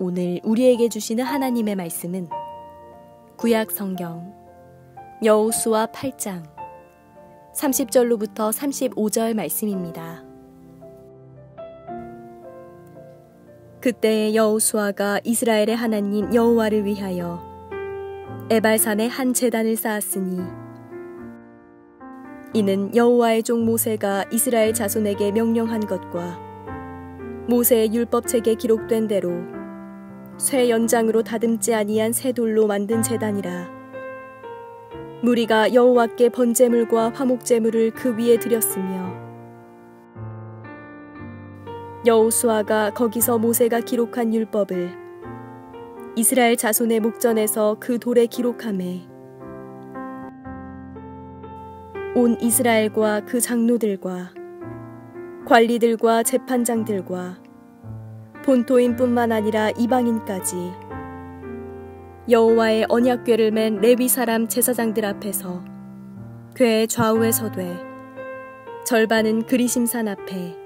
오늘 우리에게 주시는 하나님의 말씀은 구약 성경 여호수아 8장 30절로부터 35절 말씀입니다. 그때 여호수아가 이스라엘의 하나님 여호와를 위하여 에발산에 한 제단을 쌓았으니 이는 여호와의 종 모세가 이스라엘 자손에게 명령한 것과 모세의 율법책에 기록된 대로 쇠 연장으로 다듬지 아니한 새 돌로 만든 제단이라. 무리가 여호와께 번제물과 화목제물을 그 위에 드렸으며 여호수아가 거기서 모세가 기록한 율법을 이스라엘 자손의 목전에서 그 돌에 기록하매 온 이스라엘과 그 장로들과 관리들과 재판장들과 본토인뿐만 아니라 이방인까지 여호와의 언약궤를 맨 레위 사람 제사장들 앞에서 궤의 좌우에 서되 절반은 그리심산 앞에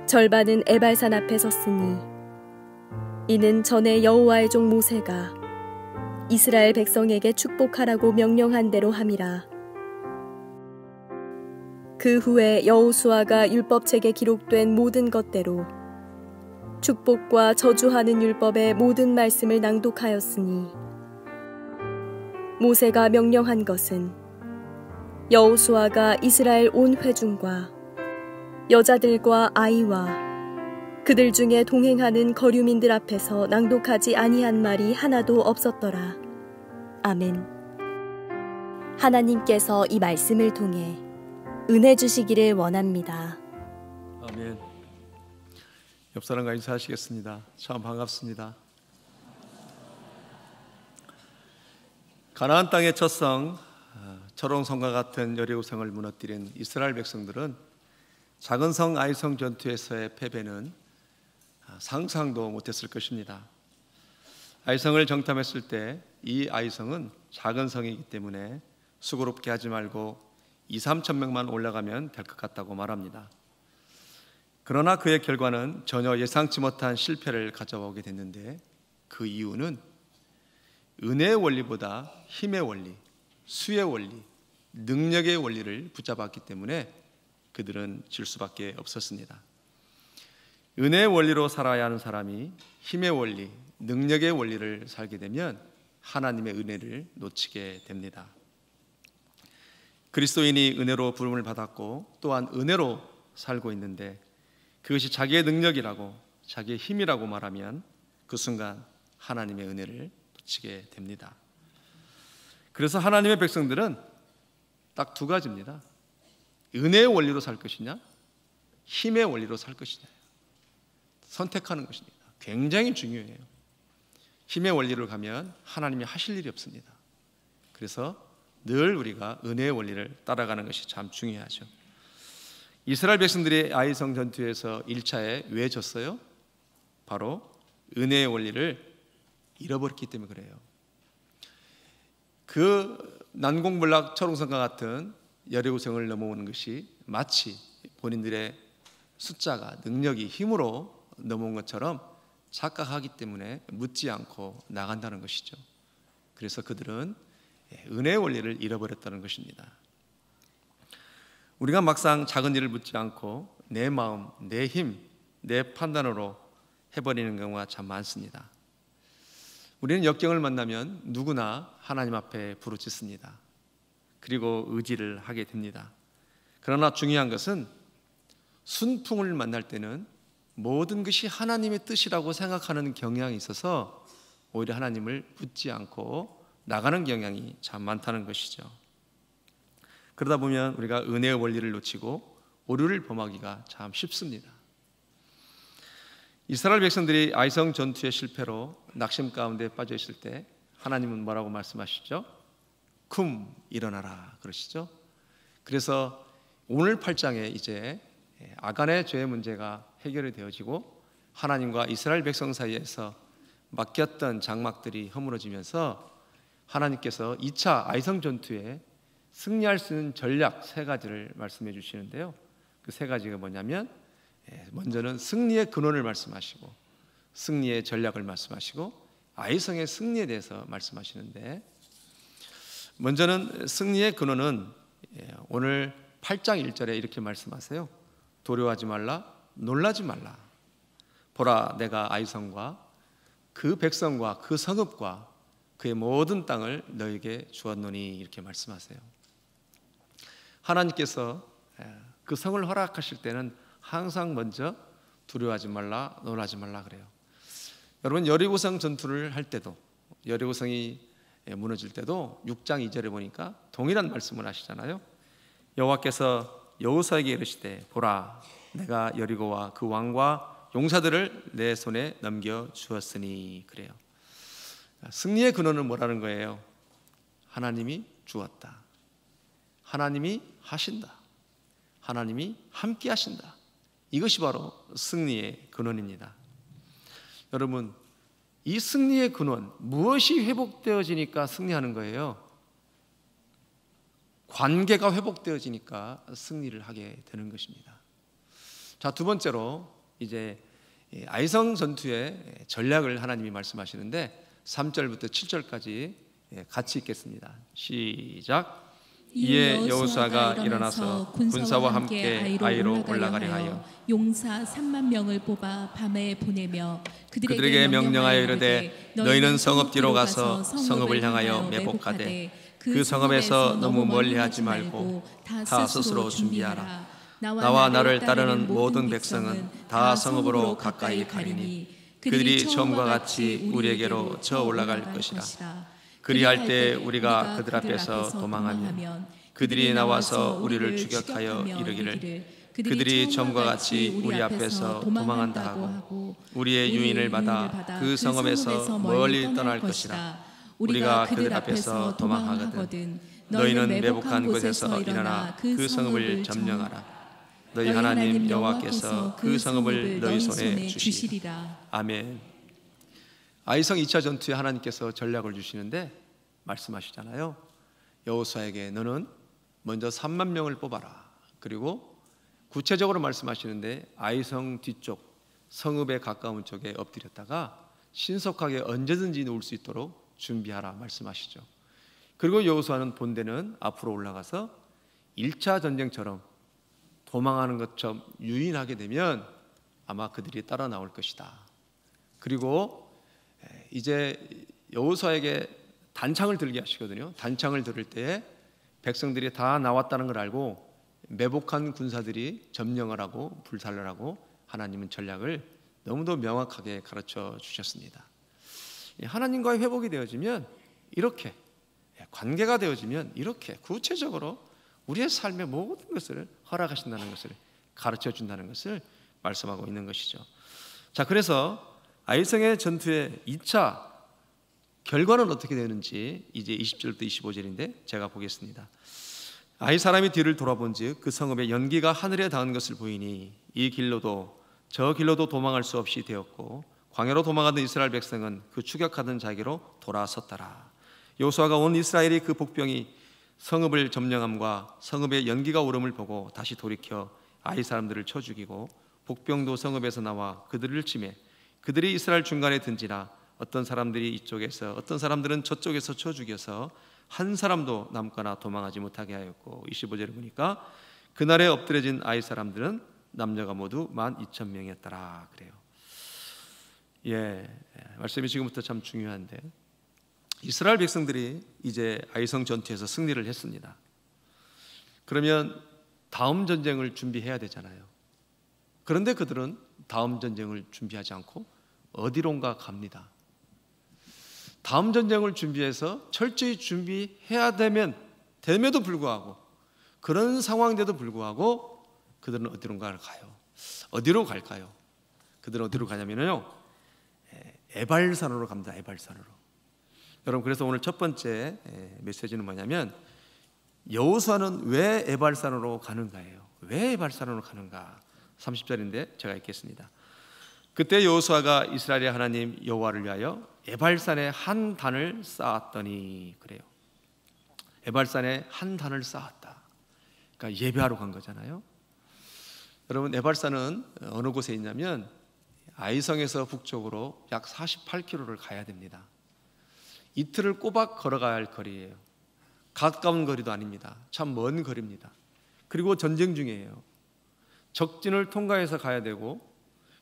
절반은 에발산 앞에 섰으니 이는 전에 여호와의 종 모세가 이스라엘 백성에게 축복하라고 명령한 대로 함이라. 그 후에 여호수아가 율법책에 기록된 모든 것대로 축복과 저주하는 율법의 모든 말씀을 낭독하였으니 모세가 명령한 것은 여호수아가 이스라엘 온 회중과 여자들과 아이와 그들 중에 동행하는 거류민들 앞에서 낭독하지 아니한 말이 하나도 없었더라. 아멘. 하나님께서 이 말씀을 통해 은혜 주시기를 원합니다. 아멘. 옆 사람과 인사하시겠습니다. 참 반갑습니다. 가나안 땅의 첫 성 철옹성과 같은 여리고성을 무너뜨린 이스라엘 백성들은 작은 성 아이성 전투에서의 패배는 상상도 못했을 것입니다. 아이성을 정탐했을 때 이 아이성은 작은 성이기 때문에 수고롭게 하지 말고 2~3천 명만 올라가면 될 것 같다고 말합니다. 그러나 그의 결과는 전혀 예상치 못한 실패를 가져오게 됐는데 그 이유는 은혜의 원리보다 힘의 원리, 수의 원리, 능력의 원리를 붙잡았기 때문에 그들은 질 수밖에 없었습니다. 은혜의 원리로 살아야 하는 사람이 힘의 원리, 능력의 원리를 살게 되면 하나님의 은혜를 놓치게 됩니다. 그리스도인이 은혜로 부름을 받았고 또한 은혜로 살고 있는데 그것이 자기의 능력이라고 자기의 힘이라고 말하면 그 순간 하나님의 은혜를 놓치게 됩니다. 그래서 하나님의 백성들은 딱 두 가지입니다. 은혜의 원리로 살 것이냐, 힘의 원리로 살 것이냐 선택하는 것입니다. 굉장히 중요해요. 힘의 원리로 가면 하나님이 하실 일이 없습니다. 그래서 늘 우리가 은혜의 원리를 따라가는 것이 참 중요하죠. 이스라엘 백성들이 아이성 전투에서 1차에 왜 졌어요? 바로 은혜의 원리를 잃어버렸기 때문에 그래요. 그 난공불락 철옹성과 같은 여리고성을 넘어오는 것이 마치 본인들의 숫자가 능력이 힘으로 넘어온 것처럼 착각하기 때문에 묻지 않고 나간다는 것이죠. 그래서 그들은 은혜의 원리를 잃어버렸다는 것입니다. 우리가 막상 작은 일을 묻지 않고 내 마음, 내 힘, 내 판단으로 해버리는 경우가 참 많습니다. 우리는 역경을 만나면 누구나 하나님 앞에 부르짖습니다. 그리고 의지를 하게 됩니다. 그러나 중요한 것은 순풍을 만날 때는 모든 것이 하나님의 뜻이라고 생각하는 경향이 있어서 오히려 하나님을 붙지 않고 나가는 경향이 참 많다는 것이죠. 그러다 보면 우리가 은혜의 원리를 놓치고 오류를 범하기가 참 쉽습니다. 이스라엘 백성들이 아이성 전투의 실패로 낙심 가운데 빠져 있을 때 하나님은 뭐라고 말씀하시죠? 쿰 일어나라 그러시죠. 그래서 오늘 8장에 이제 아간의 죄의 문제가 해결이 되어지고 하나님과 이스라엘 백성 사이에서 맡겼던 장막들이 허물어지면서 하나님께서 2차 아이성 전투에 승리할 수 있는 전략 3가지를 말씀해 주시는데요. 그 3가지가 뭐냐면 먼저는 승리의 근원을 말씀하시고 승리의 전략을 말씀하시고 아이성의 승리에 대해서 말씀하시는데, 먼저는 승리의 근원은 오늘 8장 1절에 이렇게 말씀하세요. 두려워하지 말라, 놀라지 말라. 보라, 내가 아이성과 그 백성과 그 성읍과 그의 모든 땅을 너에게 주었노니, 이렇게 말씀하세요. 하나님께서 그 성을 허락하실 때는 항상 먼저 두려워하지 말라, 놀라지 말라 그래요. 여러분, 여리고성 전투를 할 때도, 여리고성이 무너질 때도 6장 2절에 보니까 동일한 말씀을 하시잖아요. 여호와께서 여호수아에게 이르시되, 보라, 내가 여리고와 그 왕과 용사들을 내 손에 넘겨 주었으니, 그래요. 승리의 근원은 뭐라는 거예요? 하나님이 주었다, 하나님이 하신다, 하나님이 함께 하신다. 이것이 바로 승리의 근원입니다. 여러분, 이 승리의 근원, 무엇이 회복되어지니까 승리하는 거예요? 관계가 회복되어지니까 승리를 하게 되는 것입니다. 자, 두 번째로 이제 아이성 전투의 전략을 하나님이 말씀하시는데 3절부터 7절까지 같이 읽겠습니다. 시작. 이에 여호수아가 일어나서 군사와 함께 아이로 올라가려 하여 용사 3만 명을 뽑아 밤에 보내며 그들에게 명령하여 이르되, 너희는 성읍 뒤로 가서 성읍을 향하여 매복하되 그 성읍에서 너무 멀리하지 말고 다 스스로 준비하라. 나와 나를 따르는 모든 백성은 다 성읍으로 가까이 가리니 그들이 처음과 같이 우리에게로 저 올라갈 것이라. 그리할 때 우리가 그들 앞에서 도망하면 그들이 나와서 우리를 추격하여 이르기를, 그들이 처음과 같이 우리 앞에서 도망한다 하고 우리의 유인을 받아 그 성읍에서 멀리 떠날 것이라. 우리가 그들 앞에서 도망하거든 너희는 매복한 곳에서 일어나 그 성읍을 점령하라. 너희 하나님 여호와께서 그 성읍을 너희 손에 주시리라. 아멘. 아이성 2차 전투에 하나님께서 전략을 주시는데 말씀하시잖아요. 여호수아에게 너는 먼저 3만 명을 뽑아라. 그리고 구체적으로 말씀하시는데 아이성 뒤쪽 성읍에 가까운 쪽에 엎드렸다가 신속하게 언제든지 누울 수 있도록 준비하라 말씀하시죠. 그리고 여호수아는 본대는 앞으로 올라가서 1차 전쟁처럼 도망하는 것처럼 유인하게 되면 아마 그들이 따라 나올 것이다. 그리고 이제 여호수아에게 단창을 들게 하시거든요. 단창을 들을 때에 백성들이 다 나왔다는 걸 알고 매복한 군사들이 점령을 하고 불살을 하고 하나님은 전략을 너무도 명확하게 가르쳐 주셨습니다. 하나님과의 회복이 되어지면 이렇게, 관계가 되어지면 이렇게 구체적으로 우리의 삶의 모든 것을 허락하신다는 것을 가르쳐 준다는 것을 말씀하고 있는 것이죠. 자, 그래서 아이성의 전투의 2차 결과는 어떻게 되는지 이제 20절부터 25절인데 제가 보겠습니다. 아이 사람이 뒤를 돌아본즉 그 성읍의 연기가 하늘에 닿은 것을 보이니 이 길로도 저 길로도 도망할 수 없이 되었고 광야로 도망하던 이스라엘 백성은 그 추격하던 자기로 돌아섰더라. 여호수아가 온 이스라엘이 그 복병이 성읍을 점령함과 성읍의 연기가 오름을 보고 다시 돌이켜 아이 사람들을 쳐 죽이고 복병도 성읍에서 나와 그들을 치매 그들이 이스라엘 중간에 든지라. 어떤 사람들이 이쪽에서 어떤 사람들은 저쪽에서 쳐 죽여서 한 사람도 남거나 도망하지 못하게 하였고 25절에 보니까 그날에 엎드려진 아이 사람들은 남녀가 모두 12,000명이었더라 그래요. 말씀이 지금부터 참 중요한데 이스라엘 백성들이 이제 아이성 전투에서 승리를 했습니다. 그러면 다음 전쟁을 준비해야 되잖아요. 그런데 그들은 다음 전쟁을 준비하지 않고 어디론가 갑니다. 다음 전쟁을 준비해서 철저히 준비해야 됨에도 불구하고 그런 상황인데도 불구하고 그들은 어디론가 가요. 어디로 갈까요? 그들은 어디로 가냐면요, 에발산으로 갑니다. 에발산으로. 여러분, 그래서 오늘 첫 번째 메시지는 뭐냐면 여호수아는 왜 에발산으로 가는가예요. 왜 에발산으로 가는가? 30절인데 제가 읽겠습니다. 그때 여호수아가 이스라엘의 하나님 여호와를 위하여 에발산에 한 단을 쌓았더니 그래요. 에발산에 한 단을 쌓았다. 그러니까 예배하러 간 거잖아요. 여러분, 에발산은 어느 곳에 있냐면 아이성에서 북쪽으로 약 48km를 가야 됩니다. 이틀을 꼬박 걸어가야 할 거리예요. 가까운 거리도 아닙니다. 참 먼 거리입니다. 그리고 전쟁 중이에요. 적진을 통과해서 가야 되고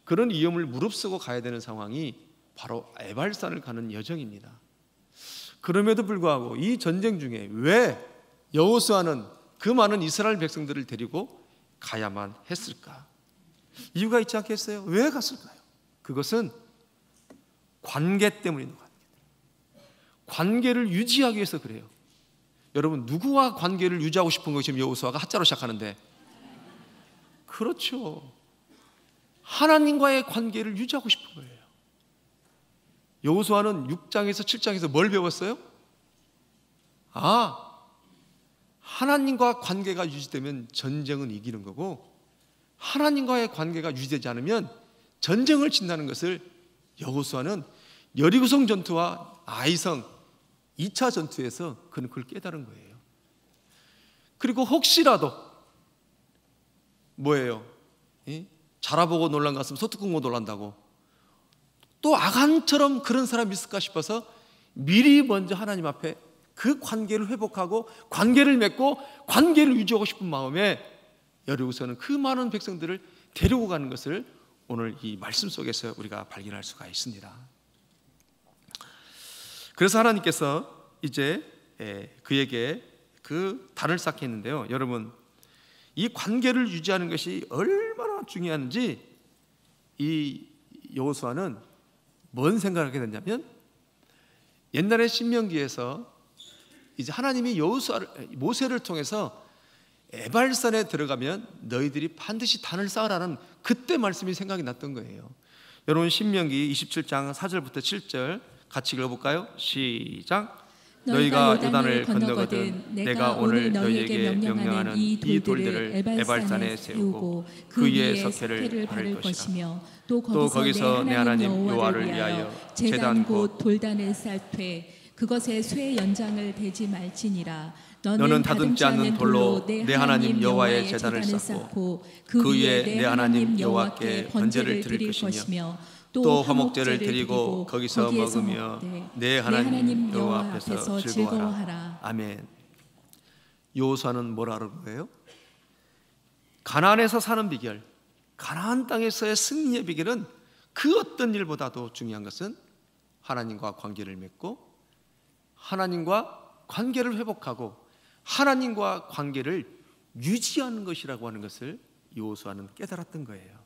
그런 위험을 무릅쓰고 가야 되는 상황이 바로 에발산을 가는 여정입니다. 그럼에도 불구하고 이 전쟁 중에 왜 여호수아는 그 많은 이스라엘 백성들을 데리고 가야만 했을까? 이유가 있지 않겠어요? 왜 갔을까요? 그것은 관계 때문인 거예요. 관계를 유지하기 위해서 그래요. 여러분, 누구와 관계를 유지하고 싶은 것이 지금 여호수아가 하자로 시작하는데, 그렇죠, 하나님과의 관계를 유지하고 싶은 거예요. 여호수아는 6장에서 7장에서 뭘 배웠어요? 하나님과 관계가 유지되면 전쟁은 이기는 거고, 하나님과의 관계가 유지되지 않으면 전쟁을 친다는 것을 여호수아는 여리고성 전투와 아이성 2차 전투에서 그는 그걸 깨달은 거예요. 그리고 혹시라도 뭐예요? 자라보고 놀란 가슴 소뚜 끊고 놀란다고 또 아간처럼 그런 사람이 있을까 싶어서 미리 먼저 하나님 앞에 그 관계를 회복하고 관계를 맺고 관계를 유지하고 싶은 마음에 여리고서는 그 많은 백성들을 데리고 가는 것을 오늘 이 말씀 속에서 우리가 발견할 수가 있습니다. 그래서 하나님께서 이제 그에게 그 단을 쌓게 했는데요, 여러분, 이 관계를 유지하는 것이 얼마나 중요한지 이 여호수아는 뭔 생각을 하게 됐냐면, 옛날에 신명기에서 이제 하나님이 모세를 통해서 에발산에 들어가면 너희들이 반드시 단을 쌓으라는 그때 말씀이 생각이 났던 거예요. 여러분, 신명기 27장 4절부터 7절 같이 읽어볼까요? 시작. 너희가 요단을 건너거든 내가 오늘 너희에게 명령하는 이 돌들을 에발산에 세우고 그 위에 석회를 바를 것이며 또 거기서 내 하나님 여호와를 위하여 제단 곧 돌단을 쌓되 그것에 쇠 연장을 대지 말지니라. 너는 다듬지 않는 돌로 내 하나님 여호와의 제단을 쌓고 그 위에 내 하나님 여호와께 번제를 드릴 것이며 또 화목제를 드리고 거기서 먹으며 내 하나님 여호와 앞에서 즐거워하라. 아멘. 여호수아는 뭐라 그런 거예요? 가나안에서 사는 비결, 가나안 땅에서의 승리의 비결은 그 어떤 일보다도 중요한 것은 하나님과 관계를 맺고 하나님과 관계를 회복하고 하나님과 관계를 유지하는 것이라고 하는 것을 여호수아는 깨달았던 거예요.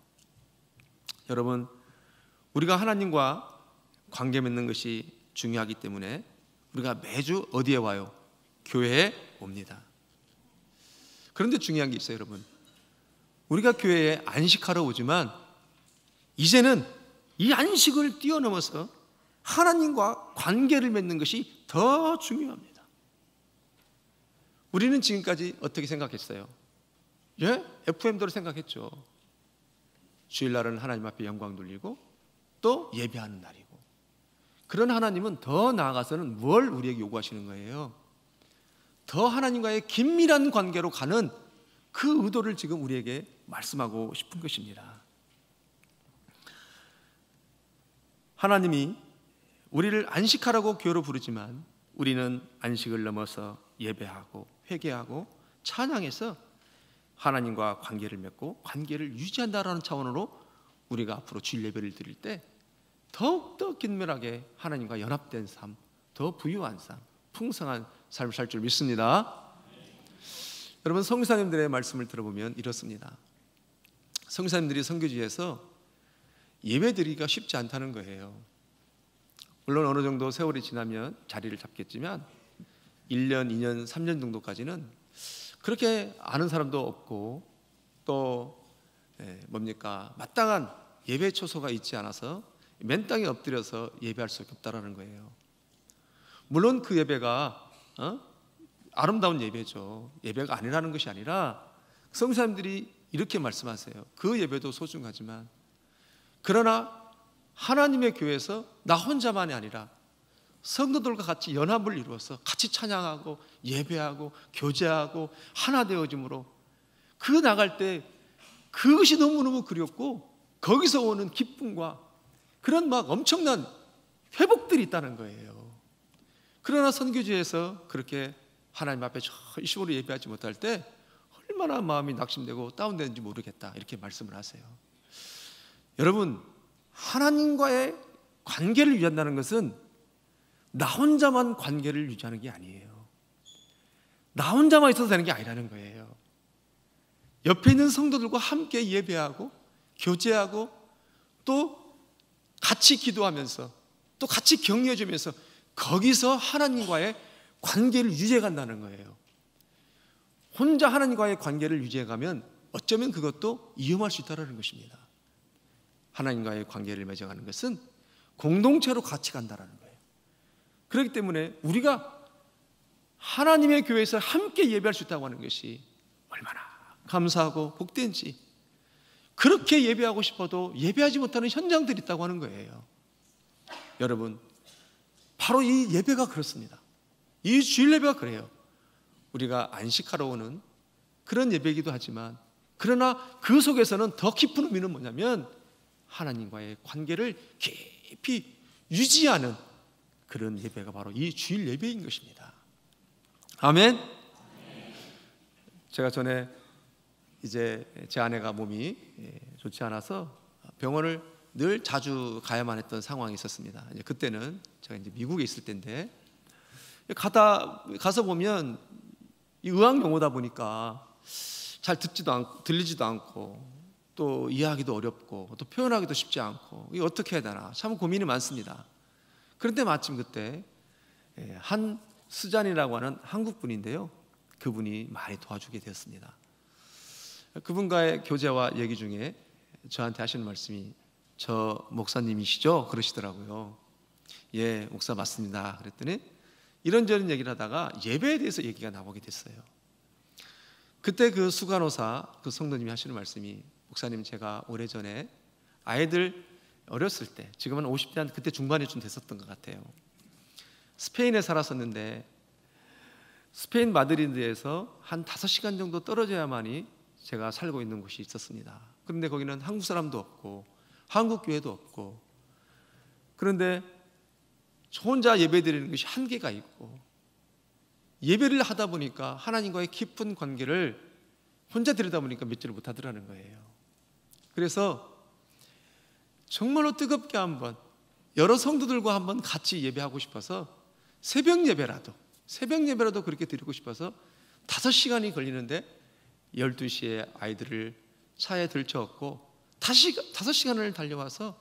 여러분, 우리가 하나님과 관계 맺는 것이 중요하기 때문에 우리가 매주 어디에 와요? 교회에 옵니다. 그런데 중요한 게 있어요, 여러분. 우리가 교회에 안식하러 오지만 이제는 이 안식을 뛰어넘어서 하나님과 관계를 맺는 것이 더 중요합니다. 우리는 지금까지 어떻게 생각했어요? FM대로 생각했죠. 주일날은 하나님 앞에 영광 돌리고 또 예배하는 날이고, 그런 하나님은 더 나아가서는 뭘 우리에게 요구하시는 거예요? 더 하나님과의 긴밀한 관계로 가는 그 의도를 지금 우리에게 말씀하고 싶은 것입니다. 하나님이 우리를 안식하라고 교회로 부르지만 우리는 안식을 넘어서 예배하고 회개하고 찬양해서 하나님과 관계를 맺고 관계를 유지한다라는 차원으로 우리가 앞으로 주일 예배를 드릴 때 더욱더 긴밀하게 하나님과 연합된 삶, 더 부유한 삶, 풍성한 삶을 살 줄 믿습니다. 여러분, 선교사님들의 말씀을 들어보면 이렇습니다. 선교사님들이 선교지에서 예배 드리기가 쉽지 않다는 거예요. 물론 어느 정도 세월이 지나면 자리를 잡겠지만 1년, 2년, 3년 정도까지는 그렇게 아는 사람도 없고 또 마땅한 예배 초소가 있지 않아서 맨 땅에 엎드려서 예배할 수밖에 없다라는 거예요. 물론 그 예배가 아름다운 예배죠. 예배가 아니라는 것이 아니라 선교사님들이 이렇게 말씀하세요. 그 예배도 소중하지만 그러나 하나님의 교회에서 나 혼자만이 아니라 성도들과 같이 연합을 이루어서 같이 찬양하고 예배하고 교제하고 하나 되어짐으로 그 나갈 때 그것이 너무너무 그리웠고 거기서 오는 기쁨과 그런 막 엄청난 회복들이 있다는 거예요. 그러나 선교지에서 그렇게 하나님 앞에 전심으로 예배하지 못할 때 얼마나 마음이 낙심되고 다운되는지 모르겠다, 이렇게 말씀을 하세요. 여러분, 하나님과의 관계를 유지한다는 것은 나 혼자만 관계를 유지하는 게 아니에요. 나 혼자만 있어도 되는 게 아니라는 거예요. 옆에 있는 성도들과 함께 예배하고 교제하고 또 같이 기도하면서 또 같이 격려해 주면서 거기서 하나님과의 관계를 유지해 간다는 거예요. 혼자 하나님과의 관계를 유지해 가면 어쩌면 그것도 위험할 수 있다는 것입니다. 하나님과의 관계를 맺어가는 것은 공동체로 같이 간다는 거예요. 그렇기 때문에 우리가 하나님의 교회에서 함께 예배할 수 있다고 하는 것이 얼마나 감사하고 복된지, 그렇게 예배하고 싶어도 예배하지 못하는 현장들이 있다고 하는 거예요. 여러분, 바로 이 예배가 그렇습니다. 이 주일 예배가 그래요. 우리가 안식하러 오는 그런 예배이기도 하지만, 그러나 그 속에서는 더 깊은 의미는 뭐냐면 하나님과의 관계를 깊이 유지하는 그런 예배가 바로 이 주일 예배인 것입니다. 아멘. 제가 전에 이제 제 아내가 몸이 좋지 않아서 병원을 늘 자주 가야만 했던 상황이 있었습니다. 그때는 제가 이제 미국에 있을 때인데, 가서 보면 이 의학 용어다 보니까 잘 들리지도 않고 또 이해하기도 어렵고 또 표현하기도 쉽지 않고, 이거 어떻게 해야 되나 참 고민이 많습니다. 그런데 마침 그때 한 수잔이라고 하는 한국 분인데요, 그분이 많이 도와주게 되었습니다. 그분과의 교제와 얘기 중에 저한테 하시는 말씀이, 저 목사님이시죠? 그러시더라고요. 예, 목사 맞습니다. 그랬더니 이런저런 얘기를 하다가 예배에 대해서 얘기가 나오게 됐어요. 그때 그 수간호사 그 성도님이 하시는 말씀이, 목사님, 제가 오래전에 아이들 어렸을 때, 지금은 50대 한 그때 중반에쯤 됐었던 것 같아요. 스페인에 살았었는데 스페인 마드리드에서 한 5시간 정도 떨어져야만이 제가 살고 있는 곳이 있었습니다. 그런데 거기는 한국 사람도 없고 한국 교회도 없고, 그런데 저 혼자 예배 드리는 것이 한계가 있고, 예배를 하다 보니까 하나님과의 깊은 관계를 혼자 드리다 보니까 맺지를 못하더라는 거예요. 그래서 정말로 뜨겁게 한번 여러 성도들과 한번 같이 예배하고 싶어서 새벽 예배라도 그렇게 드리고 싶어서 5시간이 걸리는데 12시에 아이들을 차에 들쳐왔고 5시간을 달려와서,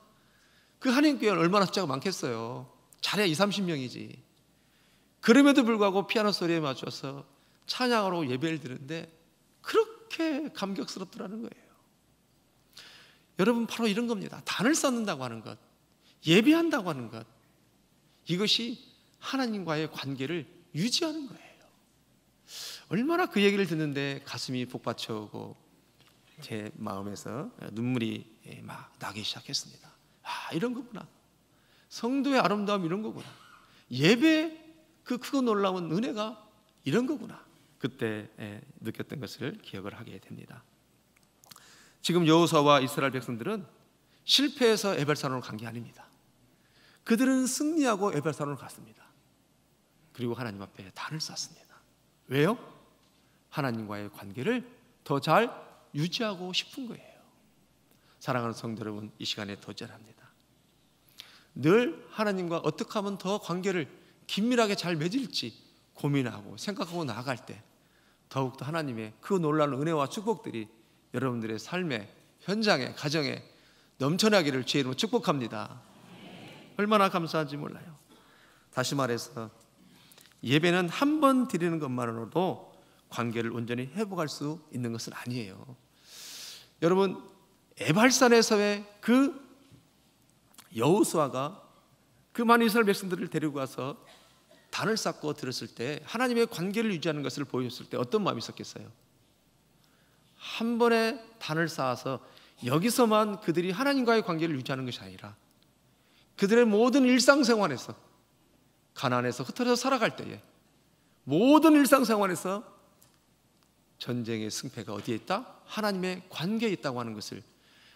그 한인교회는 얼마나 숫자가 많겠어요. 잘해야 20-30명이지. 그럼에도 불구하고 피아노 소리에 맞춰서 찬양으로 예배를 드리는데 그렇게 감격스럽더라는 거예요. 여러분, 바로 이런 겁니다. 단을 쌓는다고 하는 것, 예배한다고 하는 것, 이것이 하나님과의 관계를 유지하는 거예요. 얼마나 그 얘기를 듣는데 가슴이 복받쳐오고 제 마음에서 눈물이 막 나기 시작했습니다. 아, 이런 거구나. 성도의 아름다움 이런 거구나. 예배 그 크고 놀라운 은혜가 이런 거구나. 그때 느꼈던 것을 기억을 하게 됩니다. 지금 여호수아와 이스라엘 백성들은 실패해서 에벨산으로 간 게 아닙니다. 그들은 승리하고 에벨산으로 갔습니다. 그리고 하나님 앞에 단을 쌓습니다. 왜요? 하나님과의 관계를 더 잘 유지하고 싶은 거예요. 사랑하는 성도 여러분, 이 시간에 도전합니다. 늘 하나님과 어떻게 하면 더 관계를 긴밀하게 잘 맺을지 고민하고 생각하고 나아갈 때 더욱더 하나님의 그 놀라운 은혜와 축복들이 여러분들의 삶의 현장에, 가정에 넘쳐나기를 주의 이름으로 축복합니다. 얼마나 감사한지 몰라요. 다시 말해서 예배는 한 번 드리는 것만으로도 관계를 온전히 회복할 수 있는 것은 아니에요. 여러분, 에발산에서의 그 여호수아가 그 많은 이스라엘 백성들을 데리고 가서 단을 쌓고 들었을 때, 하나님의 관계를 유지하는 것을 보여줬을 때 어떤 마음이 있었겠어요? 한 번에 단을 쌓아서 여기서만 그들이 하나님과의 관계를 유지하는 것이 아니라 그들의 모든 일상생활에서, 가나안에서 흩어져 살아갈 때에 모든 일상생활에서 전쟁의 승패가 어디에 있다? 하나님의 관계에 있다고 하는 것을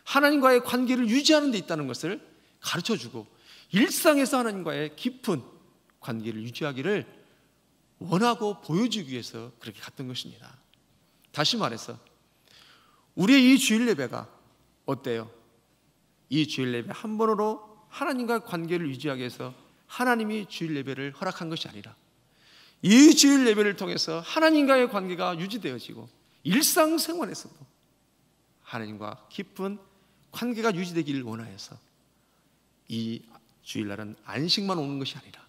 하나님과의 관계를 유지하는 데 있다는 것을 가르쳐주고 일상에서 하나님과의 깊은 관계를 유지하기를 원하고 보여주기 위해서 그렇게 갔던 것입니다. 다시 말해서 우리의 이 주일 예배가 어때요? 이 주일 예배 한 번으로 하나님과 관계를 유지하기 위해서 하나님이 주일 예배를 허락한 것이 아니라 이 주일 예배를 통해서 하나님과의 관계가 유지되어지고 일상생활에서도 하나님과 깊은 관계가 유지되기를 원하여서 이 주일날은 안식만 오는 것이 아니라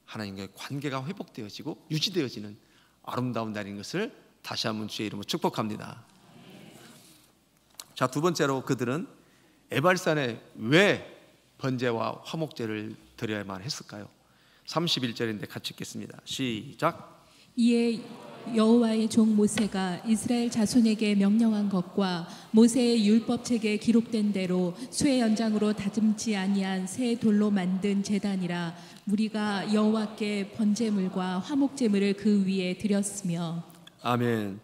하나님과의 관계가 회복되어지고 유지되어지는 아름다운 날인 것을 다시 한번 주의 이름으로 축복합니다. 자, 두 번째로 그들은 에발산에 왜 번제와 화목제를 드려야만 했을까요? 31절인데 같이 읽겠습니다. 시작. 이에 여호와의 종 모세가 이스라엘 자손에게 명령한 것과 모세의 율법책에 기록된 대로 쇠 연장으로 다듬지 아니한 새 돌로 만든 제단이라 우리가 여호와께 번제물과 화목제물을 그 위에 드렸으며. 아멘.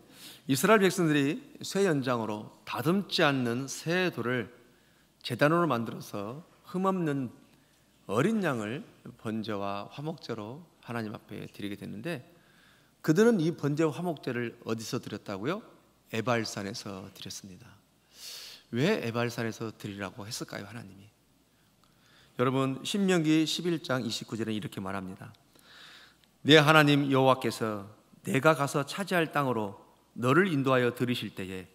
이스라엘 백성들이 쇠 연장으로 다듬지 않는 새 돌을 제단으로 만들어서 흠없는 어린 양을 번제와 화목제로 하나님 앞에 드리게 됐는데 그들은 이 번제와 화목제를 어디서 드렸다고요? 에발산에서 드렸습니다. 왜 에발산에서 드리라고 했을까요, 하나님이? 여러분, 신명기 11장 29절에 이렇게 말합니다. 내 하나님 여호와께서 내가 가서 차지할 땅으로 너를 인도하여 들이실 때에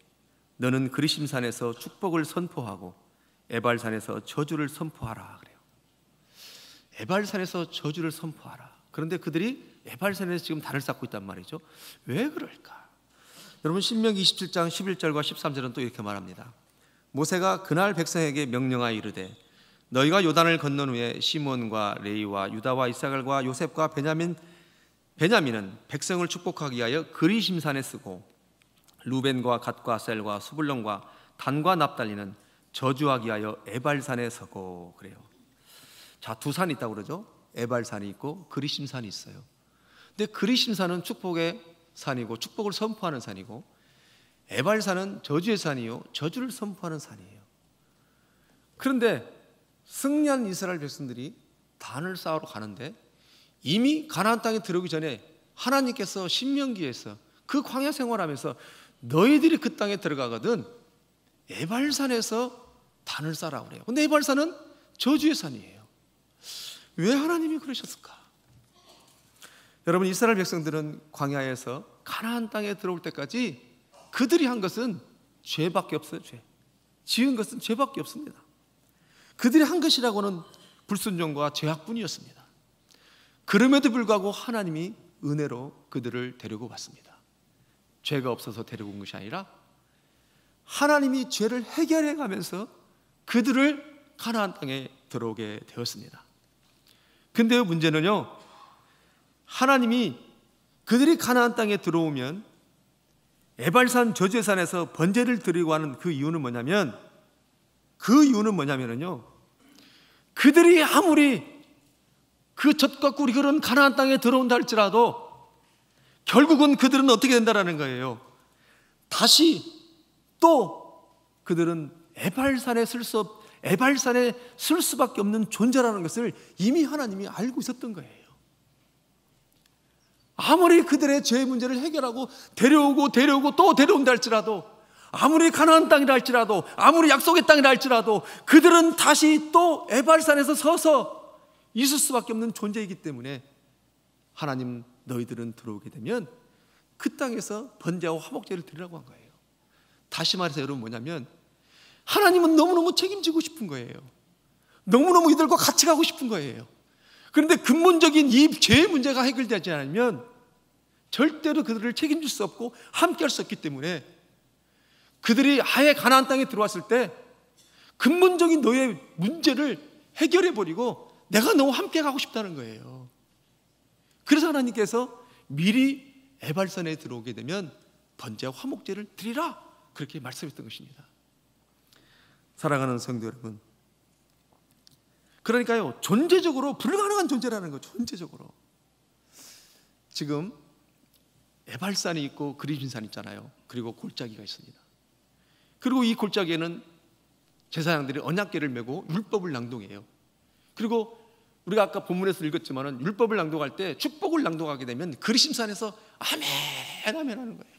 너는 그리심산에서 축복을 선포하고 에발산에서 저주를 선포하라 그래요. 에발산에서 저주를 선포하라. 그런데 그들이 에발산에서 지금 단을 쌓고 있단 말이죠. 왜 그럴까? 여러분, 신명기 27장 11절과 13절은 또 이렇게 말합니다. 모세가 그날 백성에게 명령하여 이르되 너희가 요단을 건넌 후에 시몬과 레위와 유다와 이사갈과 요셉과 베냐민은 백성을 축복하기 위하여 그리심산에 쓰고 루벤과 갓과 아셀과 수불론과 단과 납달리는 저주하기 위하여 에발산에 서고 그래요. 자, 두 산이 있다고 그러죠. 에발산이 있고 그리심산이 있어요. 근데 그리심산은 축복의 산이고 축복을 선포하는 산이고 에발산은 저주의 산이요 저주를 선포하는 산이에요. 그런데 승리한 이스라엘 백성들이 단을 쌓으러 가는데 이미 가나안 땅에 들어오기 전에 하나님께서 신명기에서 그 광야 생활하면서 너희들이 그 땅에 들어가거든 에발산에서 단을 쌓으라고 그래요. 근데 에발산은 저주의 산이에요. 왜 하나님이 그러셨을까? 여러분, 이스라엘 백성들은 광야에서 가나안 땅에 들어올 때까지 그들이 한 것은 죄밖에 없어요. 죄. 지은 것은 죄밖에 없습니다. 그들이 한 것이라고는 불순종과 죄악뿐이었습니다. 그럼에도 불구하고 하나님이 은혜로 그들을 데리고 왔습니다. 죄가 없어서 데리고 온 것이 아니라 하나님이 죄를 해결해 가면서 그들을 가나안 땅에 들어오게 되었습니다. 근데 문제는요, 하나님이 그들이 가나안 땅에 들어오면 에발산 저주산에서 번제를 드리고 하는 그 이유는 뭐냐면요, 그들이 아무리 그 젖과 꿀이 흐르는 가나안 땅에 들어온다 할지라도 결국은 그들은 어떻게 된다라는 거예요. 다시 또 그들은 에발산에 쓸 수밖에 없는 존재라는 것을 이미 하나님이 알고 있었던 거예요. 아무리 그들의 죄 문제를 해결하고 데려오고 또 데려온다 할지라도, 아무리 가나안 땅이라 할지라도, 아무리 약속의 땅이라 할지라도 그들은 다시 또 에발산에서 서서 있을 수밖에 없는 존재이기 때문에 하나님, 너희들은 들어오게 되면 그 땅에서 번제와 화목제를 드리라고 한 거예요. 다시 말해서 여러분 뭐냐면 하나님은 너무너무 책임지고 싶은 거예요. 너무너무 이들과 같이 가고 싶은 거예요. 그런데 근본적인 이 죄의 문제가 해결되지 않으면 절대로 그들을 책임질 수 없고 함께 할 수 없기 때문에 그들이 아예 가나안 땅에 들어왔을 때 근본적인 너의 문제를 해결해버리고 내가 너와 함께 가고 싶다는 거예요. 그래서 하나님께서 미리 에발산에 들어오게 되면 번제와 화목제를 드리라, 그렇게 말씀했던 것입니다. 사랑하는 성도 여러분, 그러니까요, 존재적으로 불가능한 존재라는 거죠. 존재적으로. 지금 에발산이 있고 그리심산이 있잖아요. 그리고 골짜기가 있습니다. 그리고 이 골짜기에는 제사장들이 언약궤를 메고 율법을 낭독해요. 그리고 우리가 아까 본문에서 읽었지만은 율법을 낭독할 때 축복을 낭독하게 되면 그리심산에서 아멘 아멘 하는 거예요.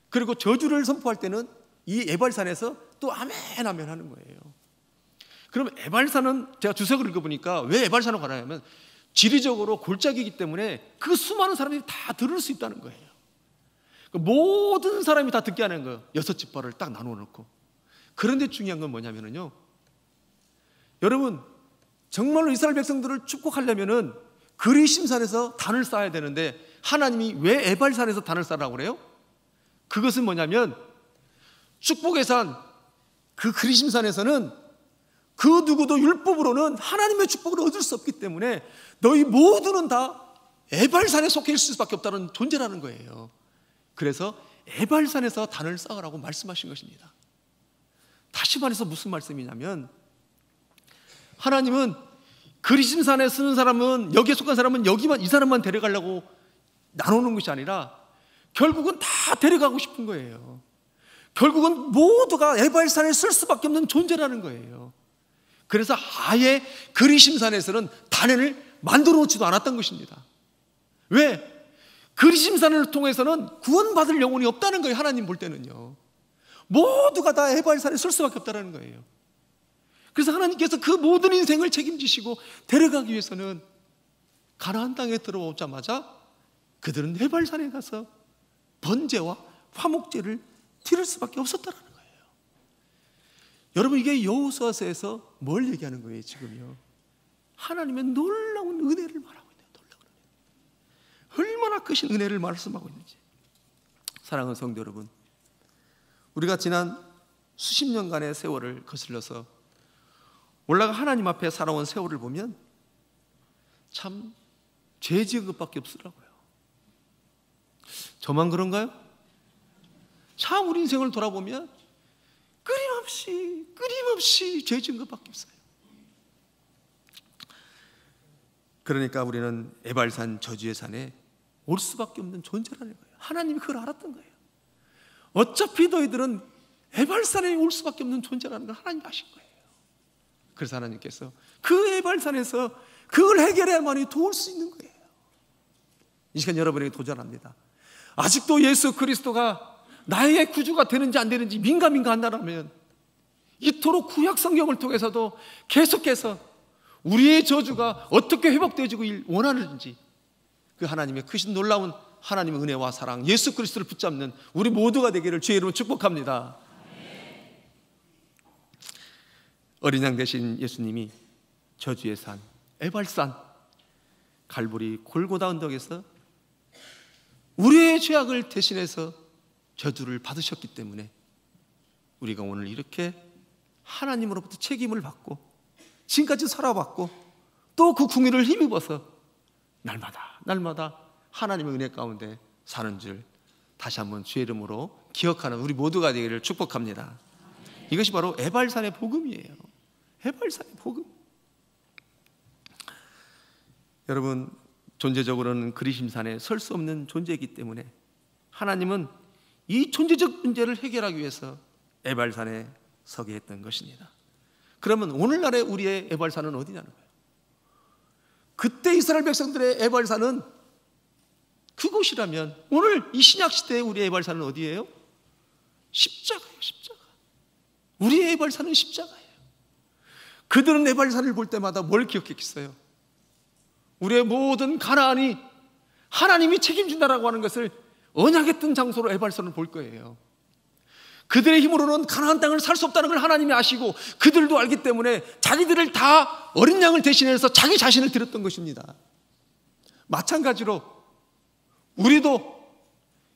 그리고 저주를 선포할 때는 이 에발산에서 또 아멘 아멘 하는 거예요. 그럼 에발산은 제가 주석을 읽어보니까 왜 에발산으로 가냐면 지리적으로 골짜기이기 때문에 그 수많은 사람들이 다 들을 수 있다는 거예요. 모든 사람이 다 듣게 하는 거예요. 6지파를 딱 나누어 놓고. 그런데 중요한 건 뭐냐면요, 여러분 정말로 이스라엘 백성들을 축복하려면은 그리심산에서 단을 쌓아야 되는데 하나님이 왜 에발산에서 단을 쌓으라고 그래요? 그것은 뭐냐면 축복의 산 그 그리심산에서는 그 누구도 율법으로는 하나님의 축복을 얻을 수 없기 때문에 너희 모두는 다 에발산에 속해 있을 수밖에 없다는 존재라는 거예요. 그래서 에발산에서 단을 쌓으라고 말씀하신 것입니다. 다시 말해서 무슨 말씀이냐면 하나님은 그리심산에 쓰는 사람은, 여기에 속한 사람은 여기만, 이 사람만 데려가려고 나누는 것이 아니라 결국은 다 데려가고 싶은 거예요. 결국은 모두가 에발산에 쓸 수밖에 없는 존재라는 거예요. 그래서 아예 그리심산에서는 단을 만들어 놓지도 않았던 것입니다. 왜? 그리심산을 통해서는 구원받을 영혼이 없다는 거예요. 하나님 볼 때는요, 모두가 다 에발산에 쓸 수밖에 없다는 거예요. 그래서 하나님께서 그 모든 인생을 책임지시고 데려가기 위해서는 가나안 땅에 들어오자마자 그들은 에발산에 가서 번제와 화목제를 드릴 수밖에 없었다는 거예요. 여러분, 이게 여호수아서에서 뭘 얘기하는 거예요? 지금요, 하나님의 놀라운 은혜를 말하고 있네요. 놀라운 은혜. 얼마나 크신 은혜를 말씀하고 있는지. 사랑하는 성도 여러분, 우리가 지난 수십 년간의 세월을 거슬러서 올라가 하나님 앞에 살아온 세월을 보면 참 죄 지은 것밖에 없더라고요. 저만 그런가요? 참 우리 인생을 돌아보면 끊임없이 죄 지은 것밖에 없어요. 그러니까 우리는 에발산, 저주의 산에 올 수밖에 없는 존재라는 거예요. 하나님이 그걸 알았던 거예요. 어차피 너희들은 에발산에 올 수밖에 없는 존재라는 걸 하나님이 아신 거예요. 그래서 하나님께서 그 에발산에서 그걸 해결해야만이 도울 수 있는 거예요. 이 시간 여러분에게 도전합니다. 아직도 예수 그리스도가 나의 구주가 되는지 안 되는지 민감인가 한다면 이토록 구약 성경을 통해서도 계속해서 우리의 저주가 어떻게 회복되어지길 원하는지, 그 하나님의 크신 놀라운 하나님의 은혜와 사랑, 예수 그리스도를 붙잡는 우리 모두가 되기를 주의 이름으로 축복합니다. 어린 양 되신 예수님이 저주의 산, 에발산, 갈보리 골고다 언덕에서 우리의 죄악을 대신해서 저주를 받으셨기 때문에 우리가 오늘 이렇게 하나님으로부터 책임을 받고 지금까지 살아왔고 또 그 궁유를 힘입어서 날마다 하나님의 은혜 가운데 사는 줄 다시 한번 주의 이름으로 기억하는 우리 모두가 되기를 축복합니다. 이것이 바로 에발산의 복음이에요. 에발산의 복음. 여러분, 존재적으로는 그리심산에 설 수 없는 존재이기 때문에 하나님은 이 존재적 문제를 해결하기 위해서 에발산에 서게 했던 것입니다. 그러면 오늘날의 우리의 에발산은 어디냐는 거예요? 그때 이스라엘 백성들의 에발산은 그곳이라면 오늘 이 신약시대의 우리의 에발산은 어디예요? 십자가예요. 십자가. 우리의 에발산은 십자가예요. 그들은 에발산을 볼 때마다 뭘 기억했겠어요? 우리의 모든 가나안이 하나님이 책임진다라고 하는 것을 언약했던 장소로 에발산을 볼 거예요. 그들의 힘으로는 가나안 땅을 살 수 없다는 걸 하나님이 아시고 그들도 알기 때문에 자기들을 다 어린 양을 대신해서 자기 자신을 드렸던 것입니다. 마찬가지로 우리도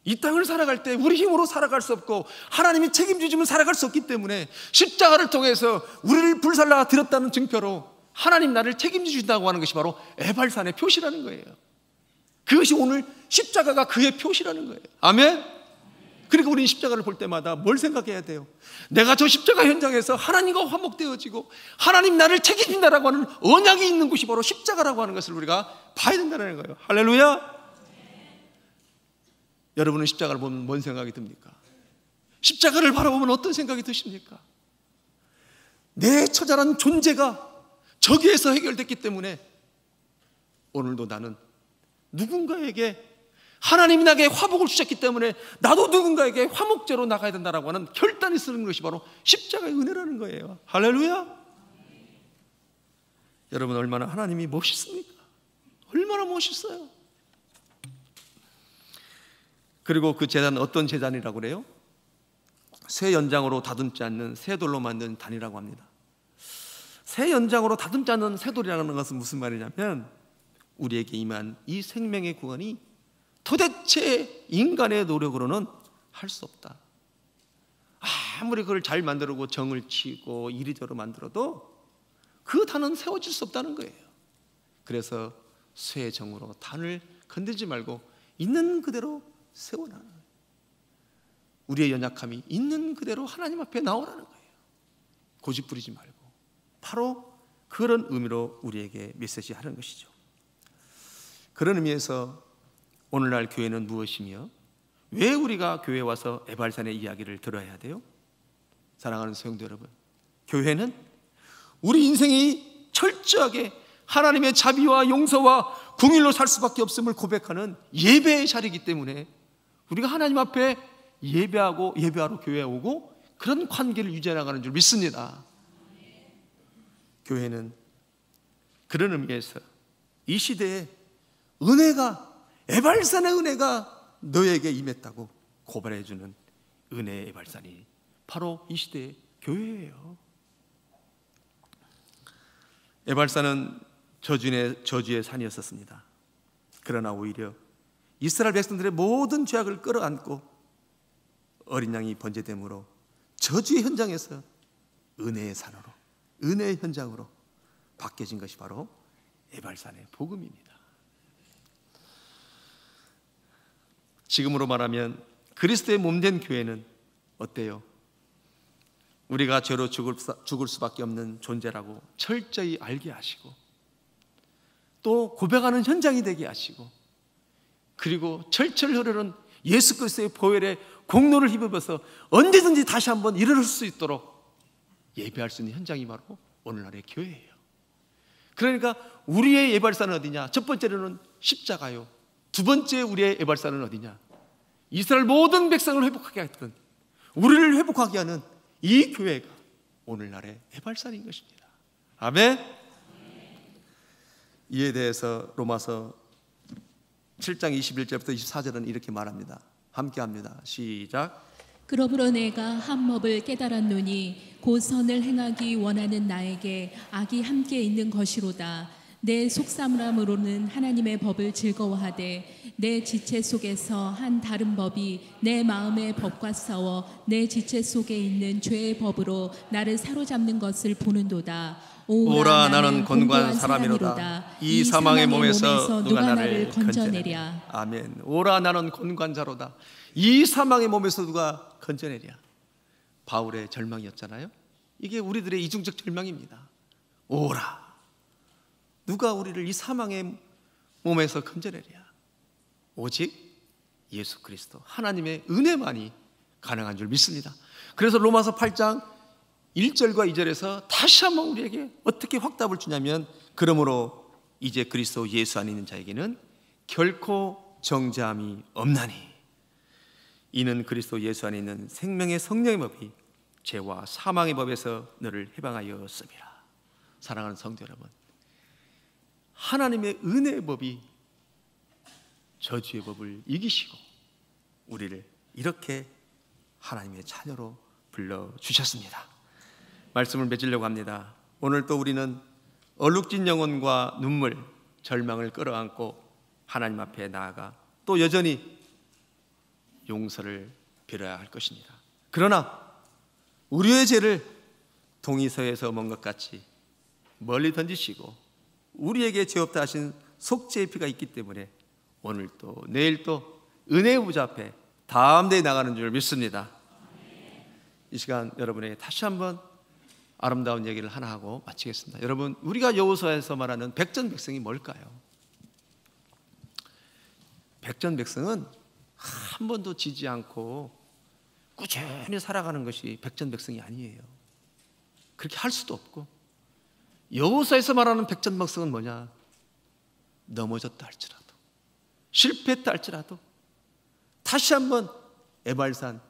이 땅을 살아갈 때 우리 힘으로 살아갈 수 없고 하나님이 책임지시면 살아갈 수 없기 때문에 십자가를 통해서 우리를 불살라 드렸다는 증표로 하나님 나를 책임지신다고 하는 것이 바로 에발산의 표시라는 거예요. 그것이 오늘 십자가가 그의 표시라는 거예요. 아멘? 그리고 우리는 십자가를 볼 때마다 뭘 생각해야 돼요? 내가 저 십자가 현장에서 하나님과 화목되어지고 하나님 나를 책임진다라고 하는 언약이 있는 곳이 바로 십자가라고 하는 것을 우리가 봐야 된다는 거예요. 할렐루야. 여러분은 십자가를 보면 뭔 생각이 듭니까? 십자가를 바라보면 어떤 생각이 드십니까? 내 처절한 존재가 저기에서 해결됐기 때문에 오늘도 나는 누군가에게, 하나님이 나에게 화복을 주셨기 때문에 나도 누군가에게 화목제로 나가야 된다라고 하는 결단이 쓰는 것이 바로 십자가의 은혜라는 거예요. 할렐루야. 여러분, 얼마나 하나님이 멋있습니까? 얼마나 멋있어요. 그리고 그 제단은 어떤 제단이라고 그래요? 새 연장으로 다듬지 않는 새 돌로 만든 단이라고 합니다. 새 연장으로 다듬지 않는 새 돌이라는 것은 무슨 말이냐면, 우리에게 임한 이 생명의 구원이 도대체 인간의 노력으로는 할 수 없다. 아무리 그걸 잘 만들고 정을 치고 이리저리 만들어도 그 단은 세워질 수 없다는 거예요. 그래서 새 정으로 단을 건들지 말고 있는 그대로 세워라는 거예요. 우리의 연약함이 있는 그대로 하나님 앞에 나오라는 거예요. 고집 부리지 말고. 바로 그런 의미로 우리에게 메시지 하는 것이죠. 그런 의미에서 오늘날 교회는 무엇이며 왜 우리가 교회에 와서 에발산의 이야기를 들어야 돼요? 사랑하는 성도 여러분, 교회는 우리 인생이 철저하게 하나님의 자비와 용서와 긍휼로 살 수밖에 없음을 고백하는 예배의 자리이기 때문에 우리가 하나님 앞에 예배하러 교회에 오고 그런 관계를 유지해 나가는 줄 믿습니다. 교회는 그런 의미에서 이 시대에 은혜가, 에발산의 은혜가 너에게 임했다고 고발해주는 은혜의 에발산이 바로 이 시대의 교회예요. 에발산은 저주의 산이었었습니다. 그러나 오히려 이스라엘 백성들의 모든 죄악을 끌어안고 어린 양이 번제됨으로 저주의 현장에서 은혜의 산으로, 은혜의 현장으로 바뀌어진 것이 바로 에발산의 복음입니다. 지금으로 말하면 그리스도의 몸된 교회는 어때요? 우리가 죄로 죽을 수밖에 없는 존재라고 철저히 알게 하시고 또 고백하는 현장이 되게 하시고, 그리고 철철 흐르는 예수 그리스도의 보혈의 공로를 힘입어서 언제든지 다시 한번 일어날 수 있도록 예배할 수 있는 현장이 바로 오늘날의 교회예요. 그러니까 우리의 예발산은 어디냐? 첫 번째로는 십자가요. 두 번째 우리의 예발산은 어디냐? 이스라엘 모든 백성을 회복하게 했던, 우리를 회복하게 하는 이 교회가 오늘날의 예발산인 것입니다. 아멘. 이에 대해서 로마서 7장 21절부터 24절은 이렇게 말합니다. 함께 합니다. 시작. 그러므로 내가 한 법을 깨달았노니 곧 선을 행하기 원하는 나에게 악이 함께 있는 것이로다. 내 속사람으로는 하나님의 법을 즐거워하되 내 지체 속에서 한 다른 법이 내 마음의 법과 싸워 내 지체 속에 있는 죄의 법으로 나를 사로잡는 것을 보는도다. 오라 나는 곤고한 사람이로다. 이 사망의 몸에서 누가 나를 건져내랴. 아멘. 오라 나는 곤고한 자로다. 이 사망의 몸에서 누가 건져내랴. 바울의 절망이었잖아요. 이게 우리들의 이중적 절망입니다. 오라, 누가 우리를 이 사망의 몸에서 건져내랴. 오직 예수 그리스도 하나님의 은혜만이 가능한 줄 믿습니다. 그래서 로마서 8장 1절과 2절에서 다시 한번 우리에게 어떻게 확답을 주냐면, 그러므로 이제 그리스도 예수 안에 있는 자에게는 결코 정죄함이 없나니 이는 그리스도 예수 안에 있는 생명의 성령의 법이 죄와 사망의 법에서 너를 해방하였음이라. 사랑하는 성도 여러분, 하나님의 은혜의 법이 저주의 법을 이기시고 우리를 이렇게 하나님의 자녀로 불러주셨습니다. 말씀을 맺으려고 합니다. 오늘 또 우리는 얼룩진 영혼과 눈물, 절망을 끌어안고 하나님 앞에 나아가 또 여전히 용서를 빌어야 할 것입니다. 그러나 우리의 죄를 동이서에서 먼 것 같이 멀리 던지시고 우리에게 죄 없다 하신 속죄의 피가 있기 때문에 오늘 또 내일 또 은혜의 부자 앞에 담대히 나가는 줄 믿습니다. 이 시간 여러분에게 다시 한번 아름다운 얘기를 하나 하고 마치겠습니다. 여러분, 우리가 여호수아에서 말하는 백전백승이 뭘까요? 백전백승은 한 번도 지지 않고 꾸준히 살아가는 것이 백전백승이 아니에요. 그렇게 할 수도 없고, 여호수아에서 말하는 백전백승은 뭐냐? 넘어졌다 할지라도, 실패했다 할지라도 다시 한번 에발산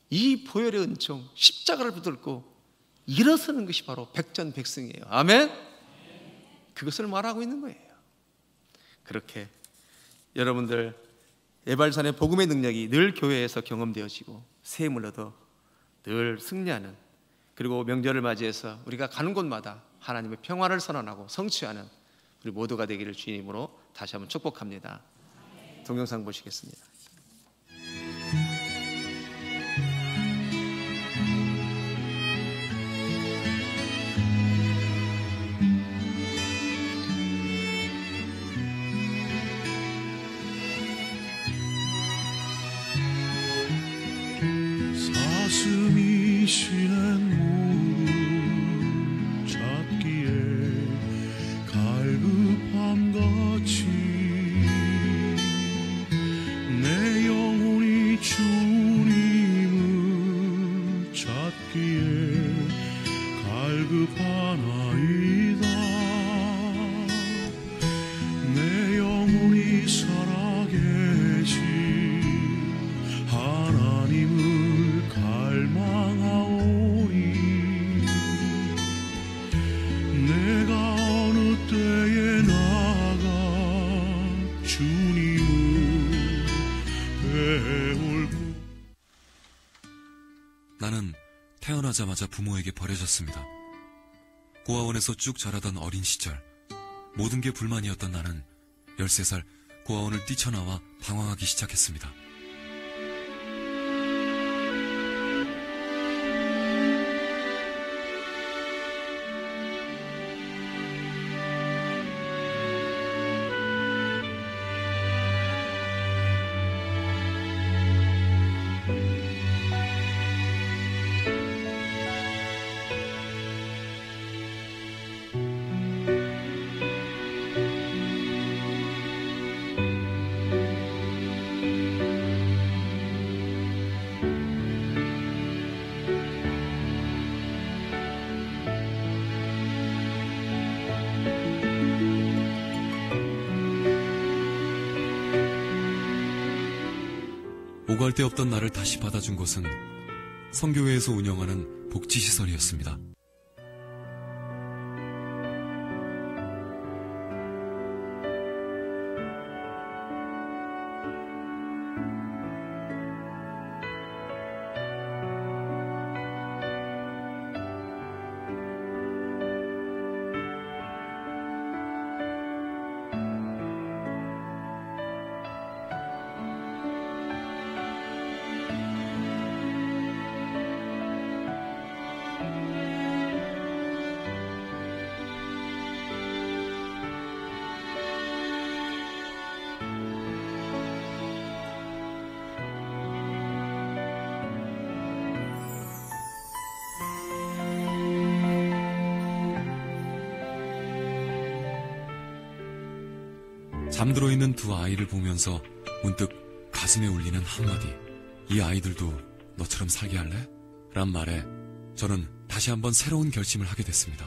이 보혈의 은총, 십자가를 붙들고 일어서는 것이 바로 백전백승이에요. 아멘? 그것을 말하고 있는 거예요. 그렇게 여러분들 에발산의 복음의 능력이 늘 교회에서 경험되어지고 새 힘을 얻어 늘 승리하는, 그리고 명절을 맞이해서 우리가 가는 곳마다 하나님의 평화를 선언하고 성취하는 우리 모두가 되기를 주님으로 다시 한번 축복합니다. 동영상 보시겠습니다. 사슴이 쉬는 무릎 찾기에 갈급함같이 내 영혼이 주님을 찾기에 갈급하나이다. 내 영혼이 살아계신 하나님을 갈망하오니 내가 어느 때에 나가 주님을 배울고. 나는 태어나자마자 부모에게 버려졌습니다. 고아원에서 쭉 자라던 어린 시절, 모든 게 불만이었던 나는 13살 고아원을 뛰쳐나와 방황하기 시작했습니다. 오갈 데 없던 나를 다시 받아준 곳은 성교회에서 운영하는 복지시설이었습니다. 잠들어 있는 두 아이를 보면서 문득 가슴에 울리는 한마디. 이 아이들도 너처럼 살게 할래? 란 말에 저는 다시 한번 새로운 결심을 하게 됐습니다.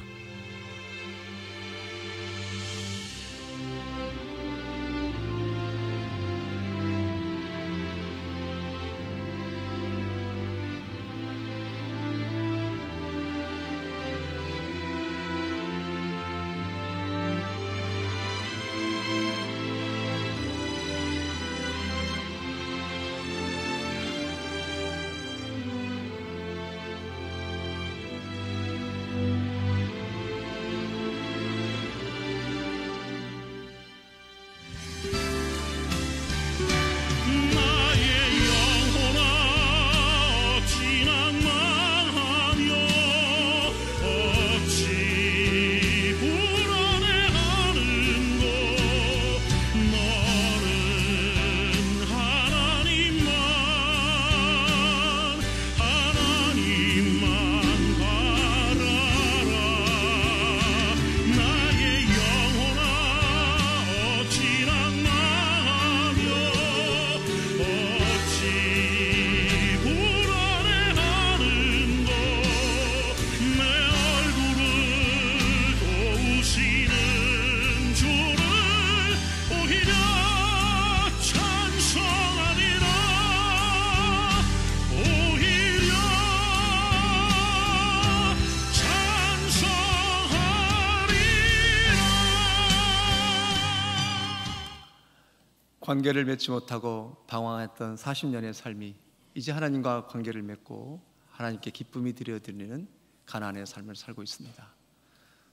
관계를 맺지 못하고 방황했던 40년의 삶이 이제 하나님과 관계를 맺고 하나님께 기쁨이 드려드리는 가나안의 삶을 살고 있습니다.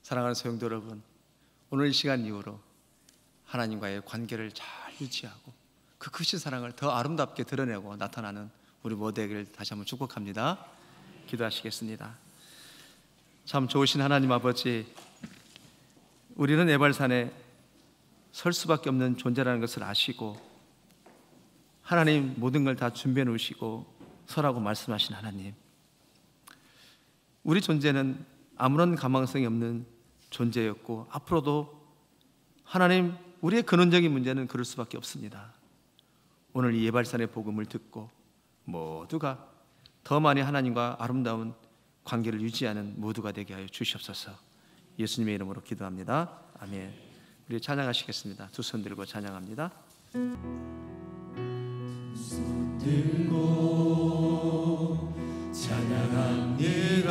사랑하는 성도 여러분, 오늘 이 시간 이후로 하나님과의 관계를 잘 유지하고 그 크신 사랑을 더 아름답게 드러내고 나타나는 우리 모두 되기를 다시 한번 축복합니다. 기도하시겠습니다. 참 좋으신 하나님 아버지, 우리는 에발산에 설 수밖에 없는 존재라는 것을 아시고 하나님 모든 걸 다 준비해 놓으시고 서라고 말씀하신 하나님, 우리 존재는 아무런 가망성이 없는 존재였고 앞으로도 하나님 우리의 근원적인 문제는 그럴 수밖에 없습니다. 오늘 이 예발산의 복음을 듣고 모두가 더 많이 하나님과 아름다운 관계를 유지하는 모두가 되게 하여 주시옵소서. 예수님의 이름으로 기도합니다. 아멘. 우리 찬양하시겠습니다. 두 손 들고 찬양합니다. 손 들고 찬양합니다.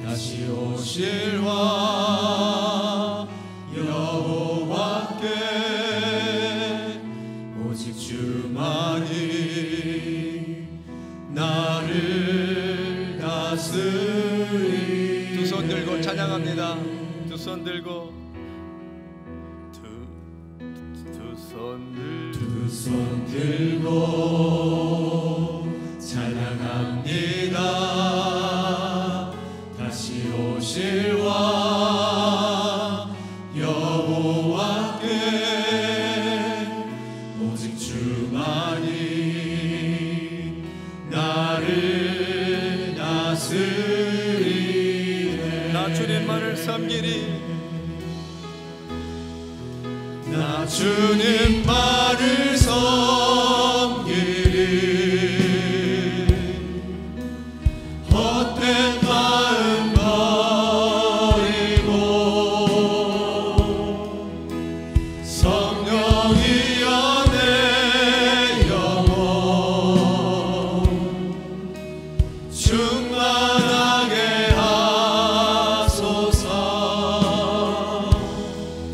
다시 오실 왕 여호와께 오직 주만이 나를 다스리. 두 손 들고 찬양합니다. 두 손 들고 두 손 들고 찬양합니다. 다시 오실 왕 여호와께 오직 주만이 나를 다스리네. 나 주님만을 섬기리. 나 주님만을 섬기리. 헛된 마음 버리고 성령이여 내 영혼 충만하게 하소서.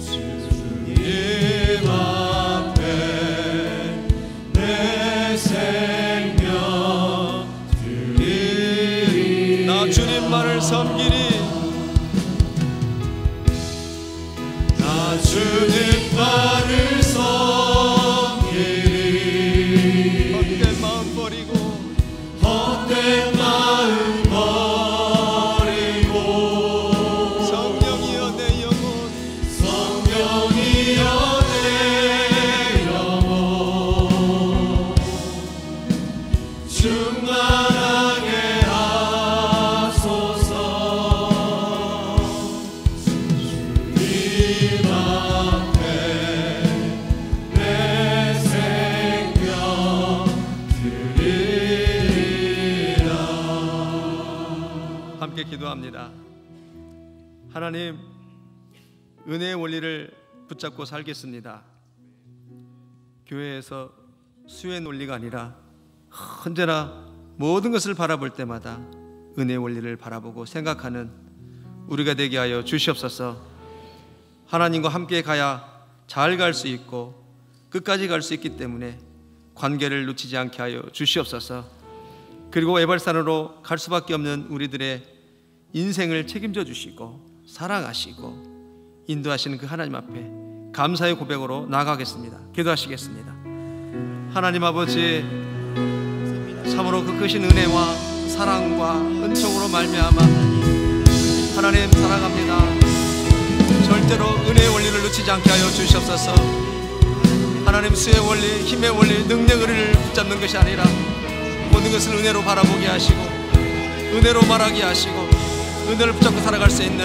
주님 앞에 내 생명 드리리. 나 주님만을 섬기리. 나 주님만을 섬기리. 헛된 마음 버리고 헛된 마음 버리고 성령이여 내 영혼 성령이여 내 영혼 충만하게 하소서. 주님 앞에 내 생명 드리리라. 함께 기도합니다. 하나님, 은혜의 원리를 붙잡고 살겠습니다. 교회에서 수의 논리가 아니라 언제나 모든 것을 바라볼 때마다 은혜의 원리를 바라보고 생각하는 우리가 되게 하여 주시옵소서. 하나님과 함께 가야 잘 갈 수 있고 끝까지 갈 수 있기 때문에 관계를 놓치지 않게 하여 주시옵소서. 그리고 에발산으로 갈 수밖에 없는 우리들의 인생을 책임져 주시고 사랑하시고 인도하시는 그 하나님 앞에 감사의 고백으로 나아가겠습니다. 기도하시겠습니다. 하나님 아버지, 참으로 그 크신 은혜와 사랑과 은총으로 말미암아 하나님 사랑합니다. 절대로 은혜의 원리를 놓치지 않게 하여 주시옵소서. 하나님, 수의 원리, 힘의 원리, 능력을 붙잡는 것이 아니라 모든 것을 은혜로 바라보게 하시고 은혜로 말하게 하시고 은혜를 붙잡고 살아갈 수 있는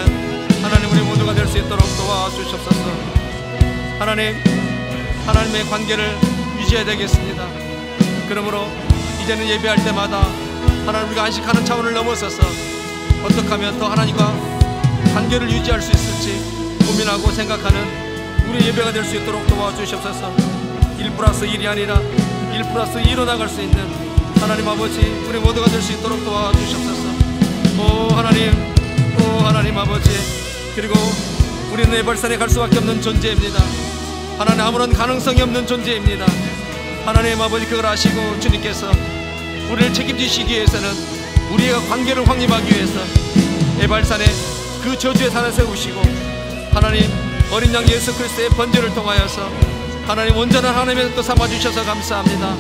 하나님 우리 모두가 될 수 있도록 도와주시옵소서. 하나님, 하나님의 관계를 유지해야 되겠습니다. 그러므로 이제는 예배할 때마다 하나님 우리가 안식하는 차원을 넘어서서 어떻게 하면 더 하나님과 관계를 유지할 수 있을지 고민하고 생각하는 우리 예배가 될 수 있도록 도와주시옵소서. 1+1이 아니라 1+2로 나갈 수 있는 하나님 아버지, 우리 모두가 될 수 있도록 도와주시옵소서. 오 하나님 아버지, 그리고 우리는 에발산에 갈 수밖에 없는 존재입니다. 하나님 아무런 가능성이 없는 존재입니다. 하나님 아버지 그걸 아시고 주님께서 우리를 책임지시기 위해서는 우리가 관계를 확립하기 위해서 에발산에 그 저주의 산을 세우시고 하나님 어린 양 예수 그리스도의 번제를 통하여서 하나님 온전한 하나님의 또 삼아주셔서 감사합니다.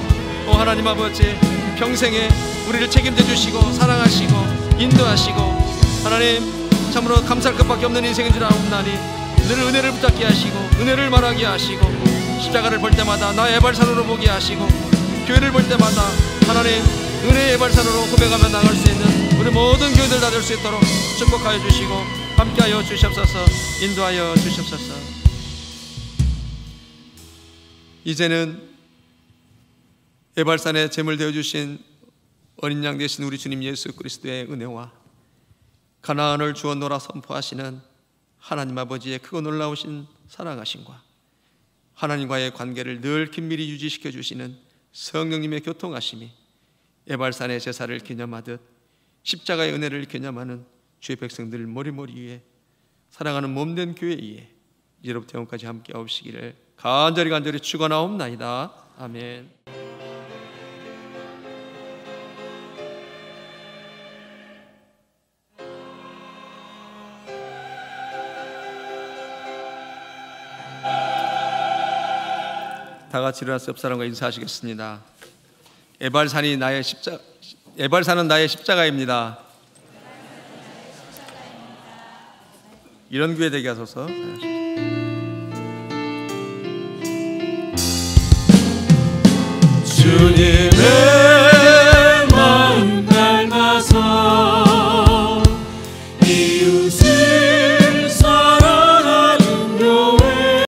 오 하나님 아버지 평생에 우리를 책임져 주시고 사랑하시고 인도하시고 하나님 참으로 감사할 것밖에 없는 인생인 줄 아옵나니 늘 은혜를 붙잡게 하시고 은혜를 말하게 하시고 십자가를 볼 때마다 나의 에발산으로 보게 하시고 교회를 볼 때마다 하나님 은혜의 에발산으로 고백하며 나갈 수 있는 우리 모든 교회들 다 될 수 있도록 축복하여 주시고 함께하여 주시옵소서. 인도하여 주시옵소서. 이제는 에발산에 제물 되어 주신 어린 양 되신 우리 주님 예수 그리스도의 은혜와 가나안을 주었노라 선포하시는 하나님 아버지의 크고 놀라우신 사랑하심과 하나님과의 관계를 늘 긴밀히 유지시켜 주시는 성령님의 교통하심이 에발산의 제사를 기념하듯 십자가의 은혜를 기념하는 주의 백성들 머리머리 위에 사랑하는 몸된 교회 위에 이제로부터 영원까지 함께 하옵시기를 간절히 축원하옵나이다. 아멘. 다 같이 일어나서 옆 사람과 인사하시겠습니다. 에발산은 나의 십자가입니다. 이런 교회 되게 하소서. 주님